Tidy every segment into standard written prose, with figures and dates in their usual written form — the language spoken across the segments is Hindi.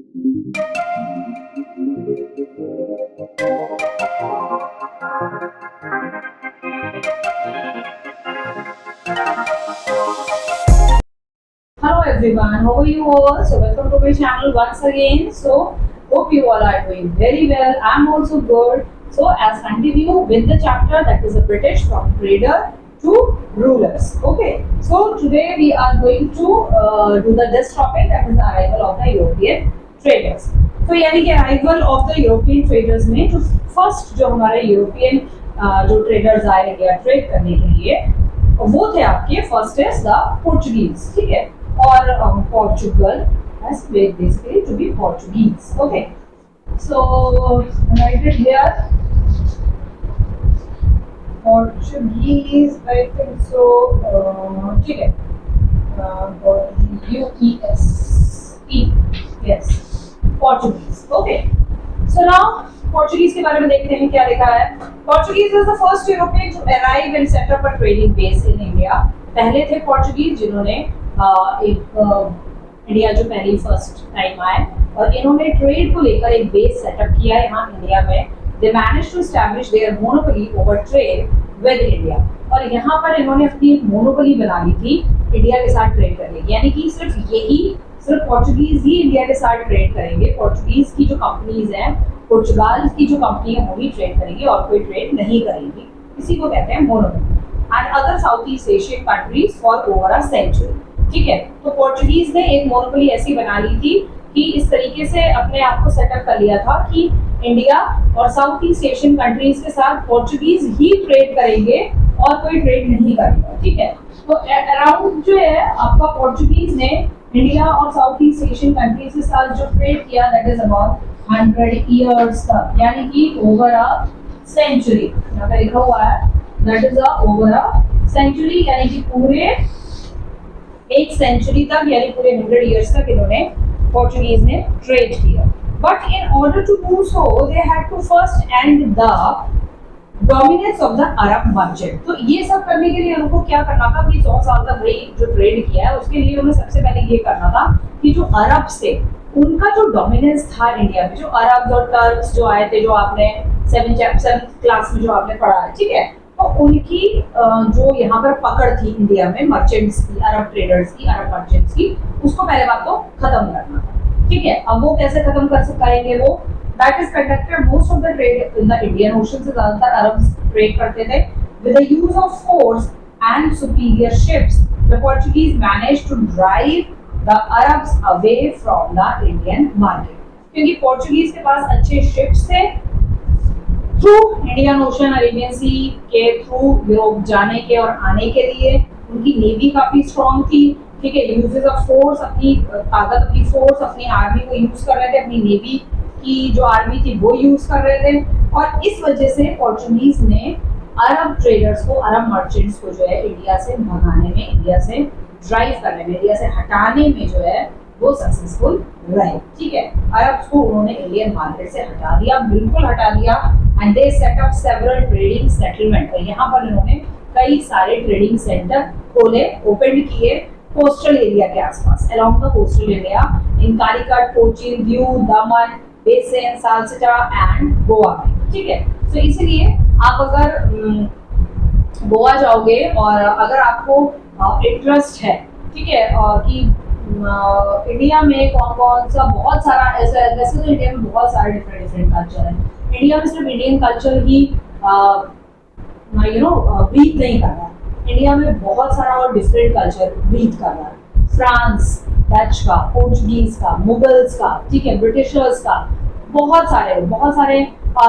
Hello everyone, how are you all? So welcome to my channel once again. So hope you all are doing very well. I'm also good. So as continue with the chapter that is the British from trader to rulers. Okay. So today we are going to do this topic that is the arrival of the European traders. तो यानी कि arrival of the European traders में जो फर्स्ट जो हमारे यूरोपियन जो ट्रेडर्स आए इंडिया ट्रेड करने के लिए वो थे आपके फर्स्ट इज द पोर्चुगीज, ठीक है, और Portugal has played basically to be Portuguese. Okay, so write it here. Portuguese, I think so. ठीक है, U-E-S-E, yes, Portuguese. Okay, so now Portuguese के बारे में देखते हैं क्या लिखा है. Portuguese was the first European to arrive and set up a trading base in India. पहले थे पोर्चुगीज जिन्होंने इंडिया जो पहली फर्स्ट टाइम आए और इन्होंने ट्रेड को लेकर एक बेस सेटअप किया यहाँ इंडिया में. They manage to establish their monopoly over trade with India, और यहाँ पर इन्होंने अपनी मोनोपोली बना ली थी इंडिया के साथ ट्रेड करने की, यानी कि सिर्फ पोर्चुगीज ही इंडिया के साथ ट्रेड करेंगे. पोर्चुगीज की जो कंपनीज हैं, पुर्तगाल की जो कंपनी है वो भी ट्रेड करेंगी और कोई ट्रेड नहीं करेंगी. इसी को कहते हैं monopoly. And other south east Asian countries for over a century. ठीक है, तो पोर्चुगीज ने एक मोनोपोली ऐसी बना ली थी कि इस तरीके से अपने आप को सेटअप कर लिया था कि इंडिया और साउथ ईस्ट एशियन कंट्रीज के साथ पोर्चुगीज ही ट्रेड करेंगे और कोई ट्रेड नहीं करेगा. ठीक है, तो अराउंड जो है आपका पोर्चुगीज ने इंडिया और साउथ ईस्ट एशियन कंट्रीज के साथ जो ट्रेड किया दैट इज अबाउट 100 ईयर्स तक, यानी कि ओवर अ सेंचुरी. यहाँ पे लिखा हुआ है that is over a century, यानी कि पूरे एक सेंचुरी तक, यानी पूरे 100 इयर्स तक इन्होंने पोर्चुगीज ने ट्रेड किया. But in order to do so they had to first end the dominance of the Arab merchant. तो ये सब करने के लिए उनको क्या करना था कि 100 साल तक भाई जो ट्रेड किया है उसके लिए उन्हें सबसे पहले ये करना था कि जो अरब से उनका जो डोमिनेंस था इंडिया में, जो अरब और टर्क्स जो आए थे, जो आपने 7th क्लास में जो आपने पढ़ा है, ठीक है, तो उनकी जो यहाँ पर पकड़ थी इंडिया में मर्चेंट्स की, अरब ट्रेडर्स की, अरब मर्चेंट्स की, उसको पहले बात तो खत्म करना था. ठीक है, अब वो कैसे खत्म करेंगे वो that is conducted most of the trade in the Indian ocean. से ज्यादातर अरब ट्रेड करते थे with the use of force and superior ships. The Portuguese manage to drive the Arabs away from the Indian market, क्योंकि पोर्चुगीज के पास अच्छे शिप्स थे. Through Indian ocean, Arabian sea के थ्रू यूरोप जाने के और आने के लिए उनकी नेवी काफी स्ट्रॉन्ग थी. ठीक है, यूजेस ऑफ फोर्स, अपनी ताकत, अपनी फोर्स, अपनी आर्मी को यूज कर रहे थे, अपनी नेवी की जो आर्मी थी वो यूज कर रहे थे. और इस वजह से पोर्चुगीज ने अरब ट्रेडर्स को, अरब मर्चेंट्स को जो है इंडिया से भगाने में, इंडिया से ड्राइव करने में, इंडिया से हटाने में जो है वो सक्सेसफुल रहे. ठीक है, अरब्स को उन्होंने इंडियन मार्केट से हटा दिया, बिल्कुल हटा दिया. And they set up several trading settlement. यहाँ पर इन्होंने कई सारे ट्रेडिंग सेंटर खोले, ओपन किए कोस्टल एरिया के आसपास, along the coastal area in Calicut, Cochin, Diu, Daman, basin, सालसटा and Goa में. ठीक है, तो इसलिए आप अगर गोवा जाओगे और अगर आपको इंटरेस्ट है, ठीक है, कि इंडिया में कौन कौन सा बहुत सारा ऐसा, वैसे तो इंडिया में बहुत सारे डिफरेंट कल्चर है. इंडिया में सिर्फ इंडियन कल्चर ही ब्रीथ नहीं कर रहा है. इंडिया में बहुत सारा और डिफरेंट कल्चर ब्रीथ कर रहा है. फ्रांस, डच का, पोर्चुगीज का, मुगल्स का, ठीक है, ब्रिटिशर्स का, बहुत सारे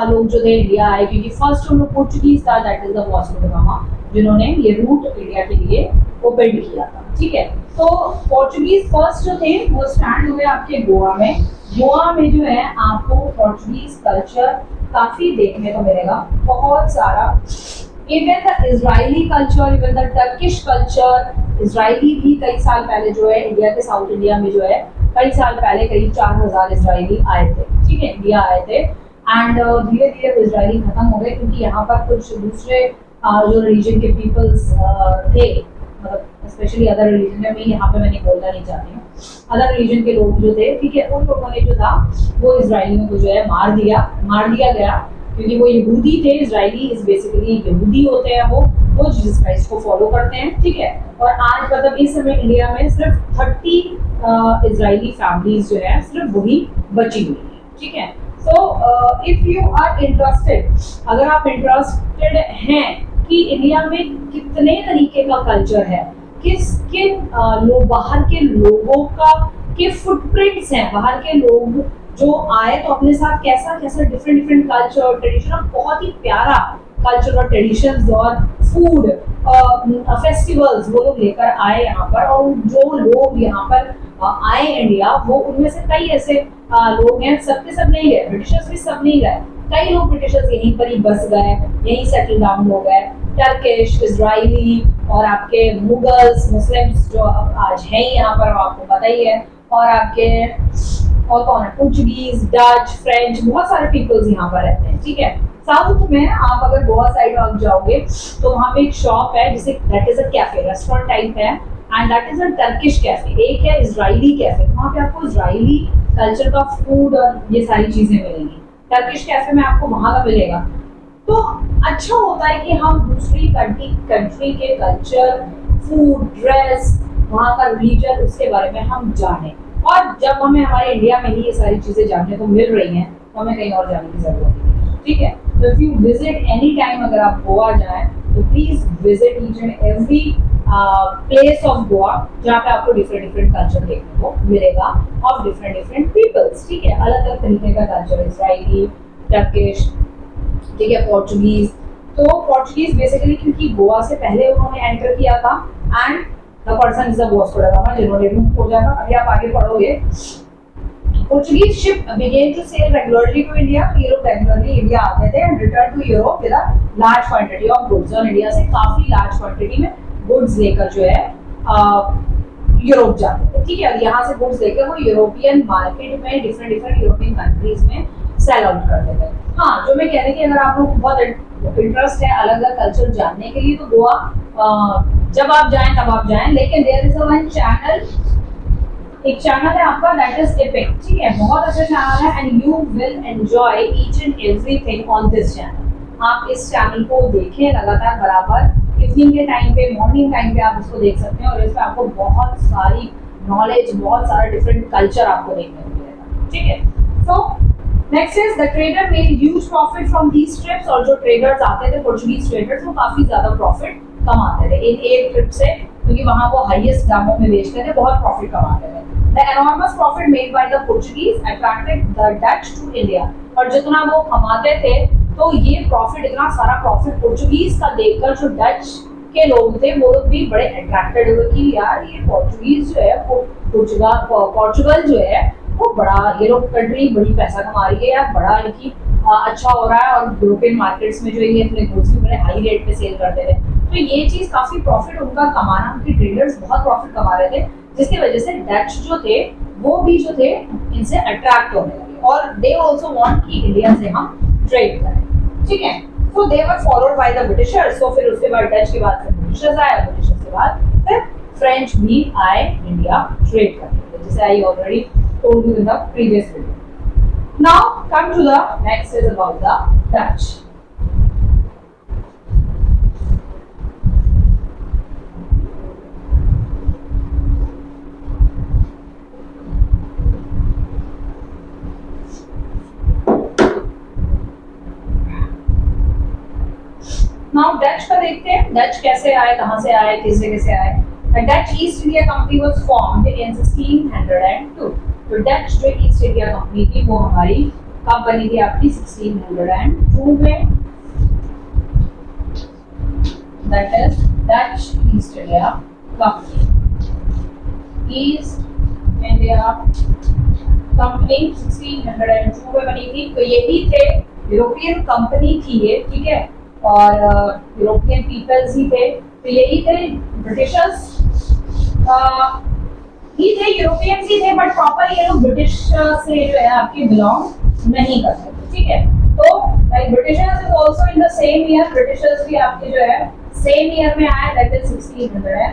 लोग जो थे इंडिया आए, क्योंकि फर्स्ट उन लोग पोर्चुगीज था that is the Vasco the gamma, जिन्होंने ये रूट इंडिया के लिए ओपन किया था. ठीक है, तो पोर्चुगीज फर्स्ट जो थे वो स्टैंड हुए आपके गोवा में. गोवा में जो है आपको पोर्चुगीज कल्चर काफी देखने को मिलेगा, बहुत सारा. Even the Israeli culture, even the Turkish culture, Israeli भी कई साल पहले जो है इंडिया के साउथ इंडिया में जो है कई साल पहले करीब 4000 इजरायली आए थे. ठीक है, इंडिया आए थे. एंड धीरे धीरे वो इजरायली खत्म हो गए, क्योंकि यहाँ पर कुछ दूसरे जो रिलीजन के पीपल्स थे, मतलब स्पेशली अदर रिलीजन में, यहाँ पे मैंने बोलना नहीं चाहती हूँ, अदर रिलीजन के लोग जो थे, ठीक है, उन लोगों ने जो था वो इजराइलियों को जो है मार दिया गया, क्योंकि वो यहूदी थे। इजराइली इज बेसिकली यहूदी होते हैं, वो जीसस क्राइस्ट को फॉलो करते हैं, ठीक है। और आज मतलब इस समय इंडिया में सिर्फ 30 इजराइली फैमिलीज जो है सिर्फ वही बची हुई है, ठीक है। So if you are interested, अगर आप इंटरेस्टेड हैं कि इंडिया में कितने तरीके का कल्चर है, किन बाहर के लोगों का के फुटप्रिंट्स हैं, बाहर के लोग जो आए तो अपने साथ कैसा डिफरेंट कल्चर और ट्रेडिशन, और बहुत ही प्यारा कल्चर और ट्रेडिशंस और फूड फेस्टिवल्स वो लोग लेकर आए यहाँ पर। और जो लोग यहाँ पर आए इंडिया, वो उनमें से कई ऐसे लोग हैं, सबके सब नहीं गए, ब्रिटिशर्स भी सब नहीं गए, कई लोग ब्रिटिशर्स यहीं पर ही बस गए, यहीं सेटल डाउन हो गए। टर्किश, इजराइली और आपके मुगल्स, मुस्लिम्स जो आज हैं यहाँ पर, आपको पता ही है, और आपके और कौन है, पोर्चुगीज, डच, फ्रेंच, बहुत सारे पीपल्स यहाँ पर रहते हैं, ठीक है। साउथ में आप अगर गोवा साइड आप जाओगे तो वहाँ पे एक शॉप है जिसे that is a cafe, restaurant type है, and that is a Turkish cafe. एक है इजराइली कैफे, वहाँ पे आपको इजराइली कल्चर का फूड और ये सारी चीजें मिलेंगी। टर्किश कैफे में आपको वहाँ का मिलेगा। तो अच्छा होता है कि हम दूसरी कंट्री के कल्चर, फूड, ड्रेस, वहाँ का रिलीजन, उसके बारे में हम जानें। और जब हमें हमारे इंडिया में ही ये सारी चीजें जानने को मिल रही हैं तो हमें कहीं और जाने की जरूरत नहीं, ठीक है। तो if you visit any time, अगर आप गोवा जाएं तो please visit each and every place of Goa, जहाँ पे आपको डिफरेंट कल्चर देखने को मिलेगा ऑफ डिफरेंट पीपल्स, ठीक है। अलग अलग तरीके का कल्चर, इजराइली, टर्किश, ठीक है, पोर्चुगीज। तो पोर्चुगीज बेसिकली क्योंकि गोवा से पहले उन्होंने एंटर किया था, and the person is the Vasco दा गामा, जिन्होंने रूट हो जाएगा। अभी आप आगे पढ़ोगे, Portuguese ship began to sail regularly to India, ये लोग रेगुलरली इंडिया आते थे and return to Europe with a large quantity of goods, और इंडिया से काफी लार्ज क्वांटिटी में गुड्स लेकर जो है यूरोप जाते थे, ठीक है। यहाँ से गुड्स लेकर वो यूरोपियन मार्केट में डिफरेंट यूरोपियन कंट्रीज में सेल आउट करते थे। हाँ, जो मैं कह रही थी, अगर आप लोग बहुत इंटरेस्ट है अलग अलग कल्चर जानने के लिए तो गोवा जब आप जाएं तब आप जाएं, लेकिन there is a one channel, एक चैनल है आपका, दैट इज एपिक, ठीक है, बहुत अच्छा चैनल है, and you will enjoy each and everything on this channel. आप इस चैनल को देखें लगातार, बराबर इवनिंग के टाइम पे, मॉर्निंग टाइम पे आप उसको देख सकते हैं, और इसमें आपको बहुत सारी नॉलेज, बहुत सारा डिफरेंट कल्चर आपको देखने को मिलेगा, ठीक है। So next is the trader made huge profit from these trips, और जो ट्रेडर्स आते थे, पोर्चुगीज ट्रेडर्स, वो काफी ज्यादा प्रॉफिट कमाते थे इन एक ट्रिप से, क्योंकि वहां वो हाईएस्ट दामों में बेचते थे, बहुत प्रॉफिट कमाते थे। The enormous profit made by the Portuguese attracted the Dutch to India, और जितना वो कमाते थे तो ये प्रॉफिट, इतना सारा प्रॉफिट पोर्चुगीज का देखकर जो डच के लोग थे वो लोग भी बड़े अट्रैक्टेड हुए कि यार ये पोर्चुगीज जो है, पोर्चुगल जो है वो बड़ा, ये लोग कंट्री बड़ी पैसा कमा रही है यार, बड़ा इनकी अच्छा हो रहा है, और यूरोपियन मार्केट्स में जो ये अपने गुड्स भी बड़े हाई रेट पे सेल करते थे। तो ये चीज काफी प्रॉफिट उनका कमाना, उनके ट्रेडर्स बहुत प्रॉफिट कमा रहे थे, जिसकी वजह से डच जो थे वो भी जो थे इनसे अट्रैक्ट होने लगे, और दे आल्सो वांट कि इंडिया से हम ट्रेड करें, ठीक है। So they were followed by the Britishers, तो फिर उसके बाद डच के बाद ब्रिटिशर्स आए, ब्रिटिशर्स के बाद फिर फ्रेंच भी आए इंडिया ट्रेड करने के लिए, जैसे I already told you in the previous video. Now come to the next is about the Dutch. Now Dutch का देखते हैं, डच कैसे आए, कहां से आए, किस जगह से आए। The Dutch East India Company was formed in 1602. तो डच जो ईस्ट इंडिया कंपनी थी वो हमारी कंपनी थी आपकी 1602 में, that is Dutch east India company. East India company 1602 में बनी थी। तो यही थे, यूरोपियन कंपनी थी ये, ठीक है, और यूरोपियन पीपल्स ही थे। तो यही थे ब्रिटिशर्स ही थे, यूरोपियंस ही थे, बट प्रॉपर ये लोग ब्रिटिश से जो है आपके बिलोंग नहीं करते थे, ठीक है। तो like Britishers is also in the same year, Britishers भी आपके जो है सेम ईयर में आए, दैट इज 1600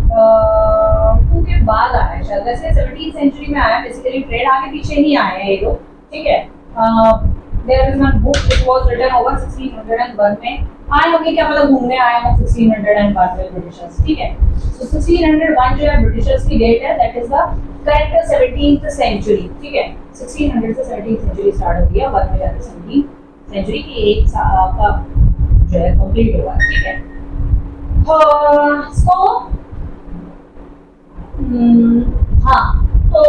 के बाद आया शायद, वैसे 17th सेंचुरी में आया। बेसिकली ट्रेड आगे पीछे नहीं आए हैं ये लोग, ठीक है। There is one book which was written over 1601 में आए होंगे, क्या पता घूमने आए हों 1601 में ब्रिटिशर्स, ठीक है। तो 1601 जो है ब्रिटिशर्स की डेट है, that is the correct 17th century, ठीक है। 1600 से 17th सेंचुरी स्टार्ट हो गया, बाद में जाकर 17th सेंचुरी की एक का जो है कंप्लीट हुआ, ठीक है। सो हाँ, तो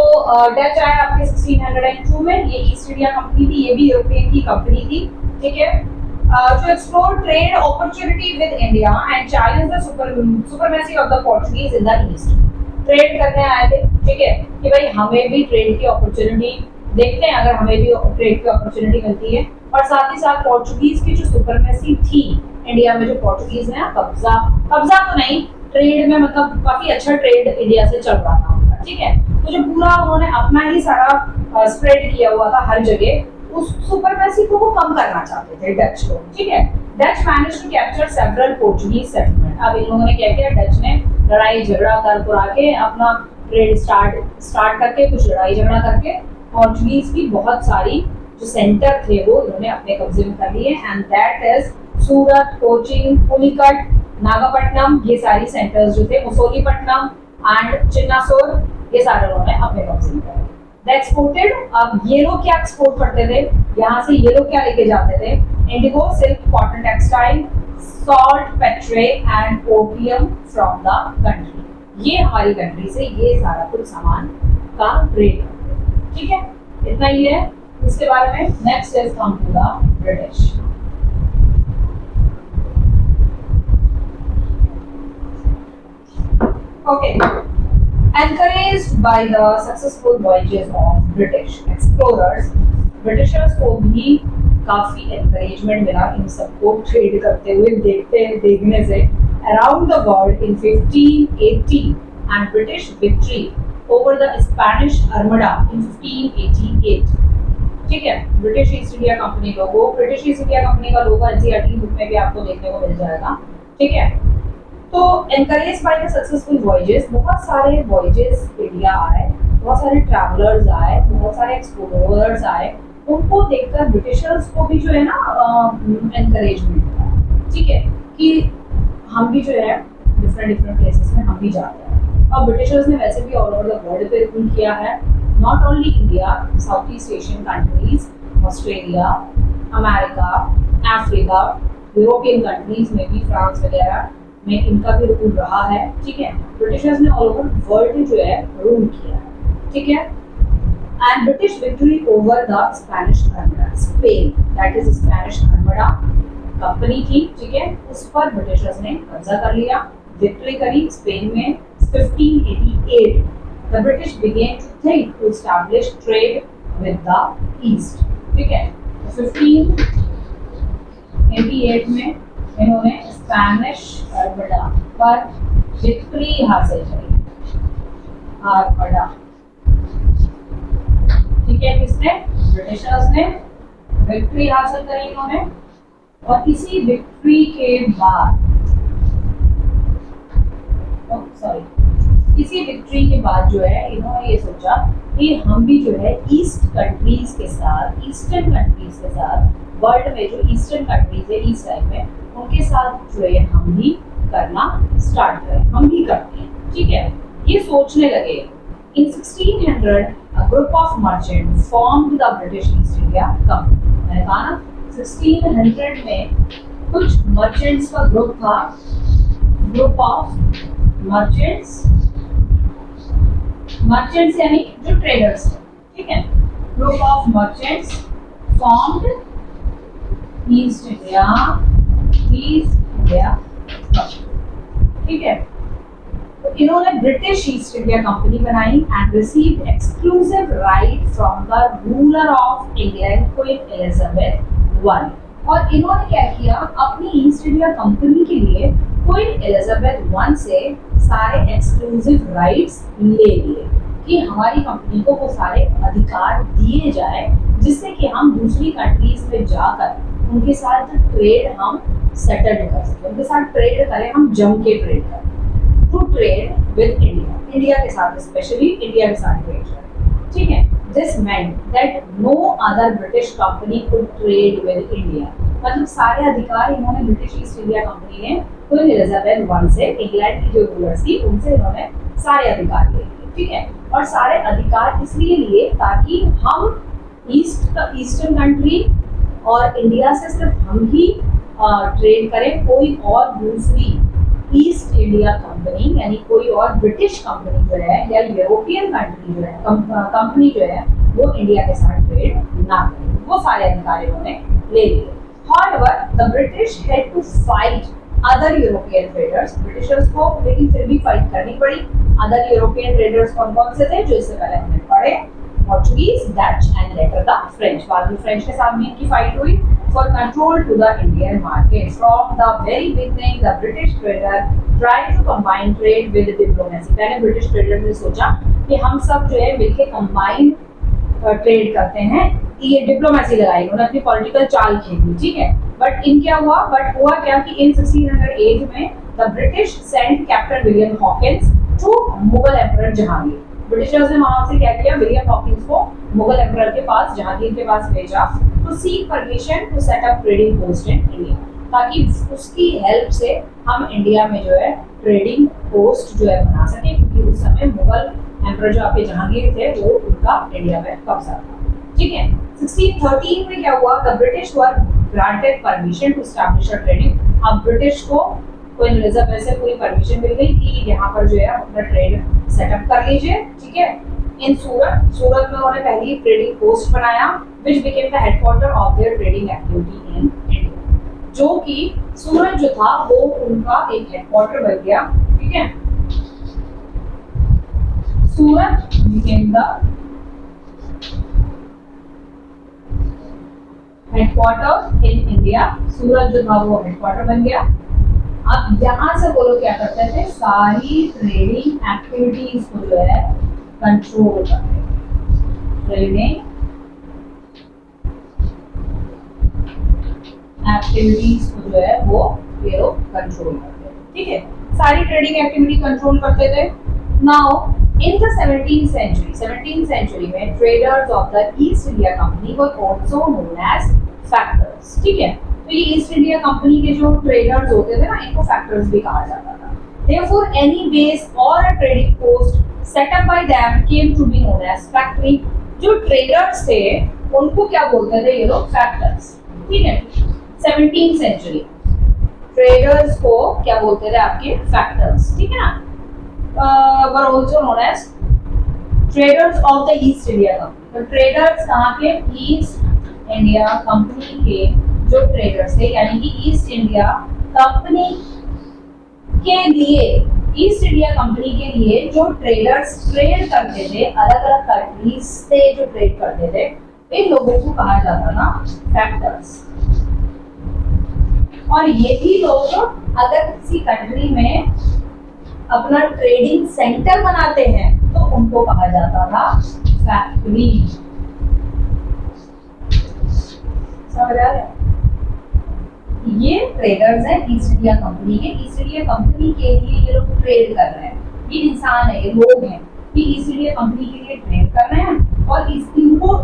डच आया आपके 1602 में। ये ईस्ट इंडिया कंपनी थी, ये भी यूरोपियन की कंपनी थी, ठीक है। जो explore trade opportunity with India and challenge the supremacy of the Portuguese in the east. Trade करने आए थे, ठीक है, कि भाई हमें भी ट्रेड की अपॉर्चुनिटी देखते हैं, अगर हमें भी ट्रेड की अपॉर्चुनिटी मिलती है। और साथ ही साथ पोर्चुगीज की जो सुपरमेसी थी इंडिया में, जो पोर्चुगीज ने कब्जा तो नहीं, ट्रेड में मतलब काफी अच्छा ट्रेड इंडिया से चल रहा था उनका, ठीक है। तो जो पूरा उन्होंने अपना ही सारा स्प्रेड किया हुआ था हर जगह, उस सुपरमेसी को वो कम करना चाहते थे डच लोग, ठीक है। Dutch manage to capture several Portuguese settlement. अब इन लोगों ने क्या किया, डच ने लड़ाई झगड़ा कर पुरा के अपना ट्रेड स्टार्ट करके, कुछ लड़ाई झगड़ा करके पोर्चुगीज की बहुत सारी जो सेंटर थे वो इन्होंने अपने कब्जे में कर लिए, एंड दैट इज सूरत, कोचीन, पुलिकट, नागपट्टनम, ये सारी सेंटर्स जो थे, मुसोलीपट्टनम एंड चिन्नासोर, ये सारे उन्होंने अपने कब्जे में कर लिए। एक्सपोर्टेड, अब ये लोग क्या एक्सपोर्ट करते थे, यहाँ से ये लोग क्या लेके जाते थे, Indigo, silk, cotton textile, salt, Petre and opium from the country. ये हमारी कंट्री से ये सारा कुछ सामान का ट्रेड करते थे, ठीक है। इतना ही है इसके बारे में। Next is come to the British. Okay. Encouraged by the successful voyages of British explorers, Britishers को भी काफी encouragement मिला इन सबको ट्रेड करते हुए देखने से around the world in 1580 and British victory over the Spanish Armada in 1588। ठीक है, ब्रिटिश ईस्ट इंडिया कंपनी लोगो, ब्रिटिश ईस्ट इंडिया कंपनी का लोगो एनसीईआरटी बुक में भी आपको देखने को मिल जाएगा, ठीक है। तो encourage by the successful voyages, बहुत सारे वॉयजेस इंडिया आए, बहुत सारे ट्रैवलर्स आए, बहुत सारे एक्सप्लोरर्स आए, उनको देखकर ब्रिटिशर्स को भी जो है ना एनकरेजमेंट मिला, ठीक है, कि हम भी जो है डिफरेंट प्लेसेस में हम भी जाते हैं। और ब्रिटिशर्स ने वैसे भी ऑल ओवर द वर्ल्ड पे रूल किया है, not only India, south east Asian countries, Australia, America, Africa, European countries में भी, फ्रांस वगैरह में इनका भी रूल रहा है, ठीक है। ब्रिटिशर्स ने ऑल ओवर वर्ल्ड जो है रूल किया है, ठीक है। And British victory over the Spanish armada, Spain, that is Spanish armada company थी, ठीक है, उस पर ब्रिटिशर्स ने कब्जा कर लिया, विक्ट्री करी स्पेन में। 1588 the British began to think to establish trade with the east, ठीक है। 1588 में इन्होंने स्पेनिश आर्मडा पर विक्ट्री हासिल करी, आर्मडा, ठीक है, किसने, ब्रिटिशर्स ने विक्ट्री हासिल करी इन्होंने। और इसी विक्ट्री के बाद, इसी विक्ट्री के बाद जो है इन्होंने ये सोचा कि हम भी जो है ईस्ट कंट्रीज के साथ, ईस्टर्न कंट्रीज के साथ, वर्ल्ड में जो ईस्टर्न कंट्रीज है ईस्ट साइड में, उनके साथ जो है हम भी करना स्टार्ट करें, हम भी करते हैं, ठीक है, ये सोचने लगे। इन 1600 a group of merchants formed the British East India Company। मैंने कहा ना 1600 में कुछ मर्चेंट्स का ग्रुप था, ग्रुप ऑफ मर्चेंट्स, मर्चेंट्स यानी जो ट्रेडर्स थे, ठीक है, group of merchants formed east India ठीक है। तो इन्होंने ब्रिटिश ईस्ट इंडिया कंपनी बनाई and received exclusive right from the ruler of England queen Elizabeth one. और इन्होंने क्या किया, अपनी ईस्ट इंडिया कंपनी के लिए क्वीन एलिजाबेथ वन से सारे एक्सक्लूसिव राइट्स ले लिए कि हमारी कंपनी को वो सारे अधिकार दिए जाए, जिससे कि हम दूसरी कंट्रीज में जाकर उनके साथ ट्रेड हम सेटल कर सकें, उनके साथ ट्रेड करें, हम जम के ट्रेड करें। To trade with India, India के साथ, स्पेशली इंडिया के साथ ट्रेड करे, ठीक है। This meant that no other British company could trade with India, मतलब सारे अधिकार इन्होंने ब्रिटिश ईस्ट इंडिया कंपनी ने क्वीन एलिजाबेथ वन से, इंग्लैंड की जो रूलर्स थी उनसे इन्होंने सारे अधिकार ले लिए, ठीक है। और सारे अधिकार इसलिए लिए ताकि हम ईस्टर्न कंट्री और इंडिया से सिर्फ हम ही ट्रेड करें, कोई और दूसरी ईस्ट इंडिया कंपनी यानी कोई और ब्रिटिश कंपनी जो है या यूरोपियन कंट्री जो है कंपनी जो है वो इंडिया के साथ ट्रेड ना करे, वो सारे अधिकार इन्होंने ले लिए। However, the British had to fight other European traders, Britishers को लेकिन फिर भी फाइट करनी पड़ी। अदर यूरोपियन ट्रेडर्स कौन-कौन से थे जो इससे पहले हमने पढ़े, Portuguese, Dutch and later the French. बाद में फ्रेंच के साथ में इनकी फाइट हुई for control to the Indian market. From the very beginning the British trader tried to combine trade with diplomacy. पहले ब्रिटिश ट्रेडर ने सोचा कि हम सब जो है मिलकर कंबाइन ट्रेड करते हैं, ये डिप्लोमेसी लगाई, उन्होंने अपनी पॉलिटिकल चाल खेली, ठीक है। बट हुआ क्या कि इन 1608 में the British sent captain William Hawkins to Mughal emperor Jahangir. Britishers ने वहां से क्या किया, विलियम हॉकिंस को मुगल एम्परर के पास, जहांगीर के पास भेजा to seek permission to set up trading post in India, ताकि उसकी हेल्प से हम इंडिया में जो है ट्रेडिंग पोस्ट जो है बना सके, क्योंकि उस समय मुगल एम्परर जो आपके जहांगीर थे वो उनका इंडिया में कब्जा था, ठीक है। 1613 में क्या हुआ, the British were granted permission to establish a trading. अब ब्रिटिश को क्वीन एलिजाबेथ से पूरी परमिशन मिल गई कि यहाँ पर जो है अपना ट्रेड सेटअप कर लीजिए, ठीक है। इन सूरत में उन्होंने पहली ट्रेडिंग पोस्ट बनाया which became the headquarter of their trading activity in India, जो कि सूरत जो था वो उनका एक हेडक्वार्टर बन गया, ठीक है। Surat became the headquarter in India, Surat जो था वो हेडक्वार्टर बन गया। अब यहाँ से वो लोग क्या करते थे, सारी ट्रेडिंग एक्टिविटीज को जो है कंट्रोल करते थे, ट्रेडिंग एक्टिविटीज को जो है वो ये लोग कंट्रोल करते थे, ठीक है। सारी ट्रेडिंग एक्टिविटी कंट्रोल करते थे। Now in the 17th century में traders of the East India Company were also known as factors, ठीक है। तो ये ईस्ट इंडिया कंपनी के जो ट्रेडर्स होते थे ना, इनको फैक्टर्स भी कहा जाता था। Therefore, any base or a trading post set up by them came to be known as factory। जो ट्रेडर्स थे उनको क्या बोलते थे ये लोग, फैक्टर्स, ठीक है। 17th century ट्रेडर्स को क्या बोलते थे आपके, फैक्टर्स, ठीक है ना। were also known as traders of the East India Company। तो ट्रेडर्स कहाँ के, ईस्ट इंडिया कंपनी के जो ट्रेडर्स थे, यानी कि ईस्ट इंडिया कंपनी के लिए, ईस्ट इंडिया कंपनी के लिए जो ट्रेडर्स ट्रेड करते थे, अलग अलग कंट्रीज से जो ट्रेड करते थे, इन लोगों को कहा जाता था फैक्टर्स। और ये भी लोग अगर किसी कंट्री में अपना ट्रेडिंग सेंटर बनाते हैं तो उनको कहा जाता था फैक्ट्री। समझ आ गया? ये ट्रेडर्स हैं ईस्ट इंडिया कंपनी के। ईस्ट इंडिया कंपनी के लिए ये लोग ट्रेड कर रहे हैं, ये इंसान है, ये लोग हैं कि ईस्ट इंडिया कंपनी के लिए ट्रेड कर रहे हैं। और इनको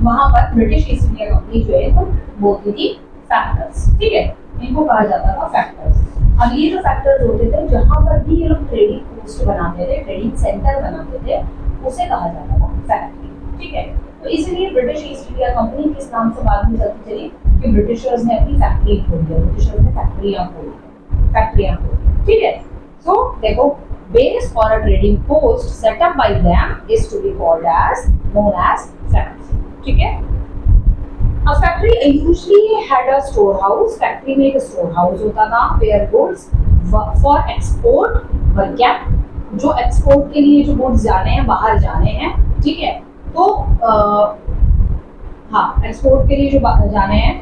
वहां पर ब्रिटिश ईस्ट इंडिया कंपनी जो है तो बोलती थी फैक्टर्स, ठीक है। इनको कहा जाता था फैक्टर्स। अब ये जो फैक्टर्स होते थे, जहां पर भी ये लोग ट्रेडिंग पोस्ट बनाते थे, ट्रेडिंग सेंटर बनाते थे, उसे कहा जाता था फैक्ट्री, ठीक है। तो इसलिए ब्रिटिश ईस्ट इंडिया कंपनी किस नाम से बाद में चलती चली कि ब्रिटिशर्स ने अपनी फैक्ट्री खोल दिया, ब्रिटिशर्स ने फैक्ट्रियां खोली, ठीक है। सो देखो, base for a trading post set up by them is to be called as known as factory, ठीक है। A factory usually had a storehouse। Factory में एक स्टोर हाउस होता था where goods for export were kept। जो एक्सपोर्ट के लिए जो गुड्स जाने हैं, बाहर जाने हैं, ठीक है। तो हाँ, एक्सपोर्ट के लिए जो जाने हैं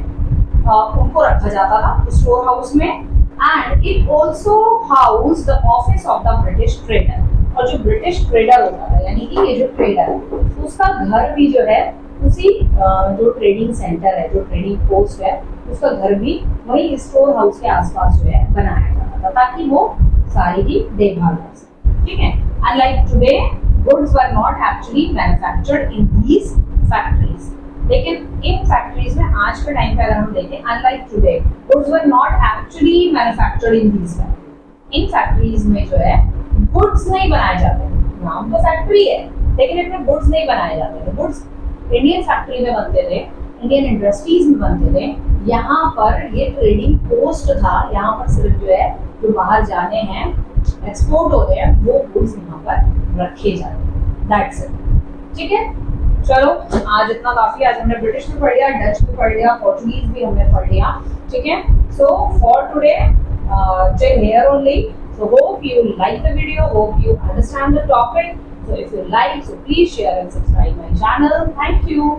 उनको रखा जाता था स्टोर हाउस में। And it also house the office of the British trader. और जो ब्रिटिश ट्रेडर होता था, यानी कि ये जो ट्रेडर है, उसका घर भी जो है उसी जो ट्रेडिंग सेंटर है, जो ट्रेडिंग पोस्ट है, उसका घर भी वही स्टोर हाउस के आसपास जो है बनाया जाता था, ताकि वो सारी की देखभाल कर सके। ठीक है। Unlike today goods were not actually manufactured in these factories. लेकिन इन फैक्ट्रीज में आज के टाइम पे अगर हम देखें, unlike today goods were not actually manufactured in these factories. In factories में जो है गुड्स नहीं बनाए जाते, नाम तो फैक्ट्री है लेकिन इसमें गुड्स नहीं बनाए जाते थे। गुड्स इंडियन फैक्ट्री में बनते थे, इंडियन इंडस्ट्रीज में बनते थे। यहाँ पर ये ट्रेडिंग पोस्ट था, यहाँ पर सिर्फ जो है जो बाहर जाने हैं, एक्सपोर्ट हो रहे हैं, वो गुड्स यहाँ पर रखे जाते हैं। That's it. ठीक है, चलो आज इतना काफी। आज हमने ब्रिटिश भी पढ़ लिया, डच भी पढ़ लिया, पोर्चुगीज भी हमने पढ़ लिया। ठीक है, so for today till here only. So hope you like the video, hope you understand the topic. So if you like, so please share and subscribe my channel. Thank you.